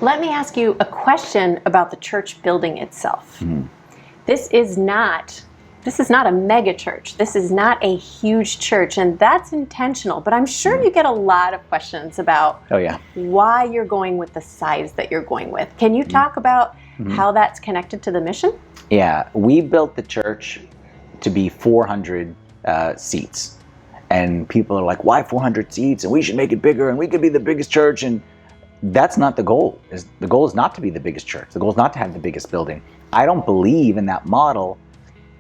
Let me ask you a question about the church building itself. This is not a mega church. This is not a huge church, and that's intentional. But I'm sure you get a lot of questions about why you're going with the size that you're going with. Can you talk about how that's connected to the mission? Yeah, we built the church to be 400 seats. And people are like, why 400 seats? And we should make it bigger, and we could be the biggest church. And that's not the goal. The goal is not to be the biggest church. The goal is not to have the biggest building. I don't believe in that model.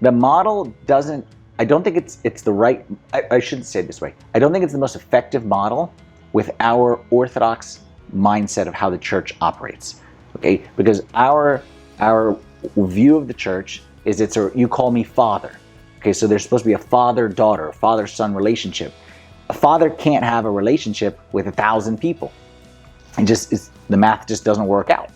The model doesn't, I don't think it's the right, I shouldn't say it this way. I don't think it's the most effective model with our Orthodox mindset of how the church operates. Okay, because our view of the church is you call me father. Okay, so there's supposed to be a father-daughter, father-son relationship. A father can't have a relationship with 1,000 people. The math just doesn't work out.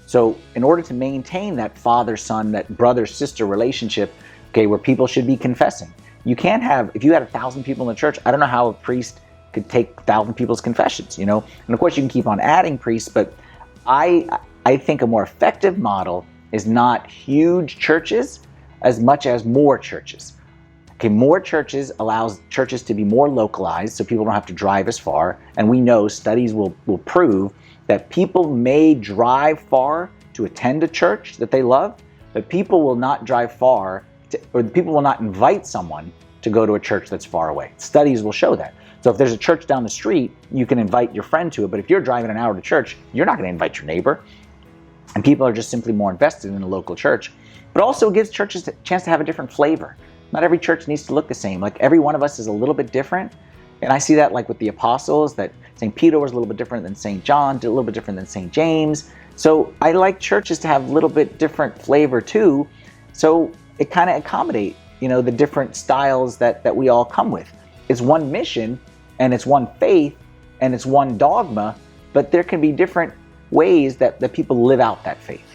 So in order to maintain that father-son, that brother-sister relationship, okay, where people should be confessing, you can't have, if you had 1,000 people in the church, I don't know how a priest could take 1,000 people's confessions, And of course you can keep on adding priests, but I think a more effective model is not huge churches as much as more churches. Okay, more churches allows churches to be more localized so people don't have to drive as far. And we know studies will prove that people may drive far to attend a church that they love, but people will not drive far or people will not invite someone to go to a church that's far away. Studies will show that. So if there's a church down the street, you can invite your friend to it, but if you're driving an hour to church, you're not going to invite your neighbor. And people are just simply more invested in a local church. But also it gives churches a chance to have a different flavor. Not every church needs to look the same. Like every one of us is a little bit different. And I see that like with the apostles, that St. Peter was a little bit different than St. John, a little bit different than St. James. So I like churches to have a little bit different flavor too. So it kind of accommodate, the different styles that we all come with. It's one mission and it's one faith and it's one dogma, but there can be different ways that people live out that faith.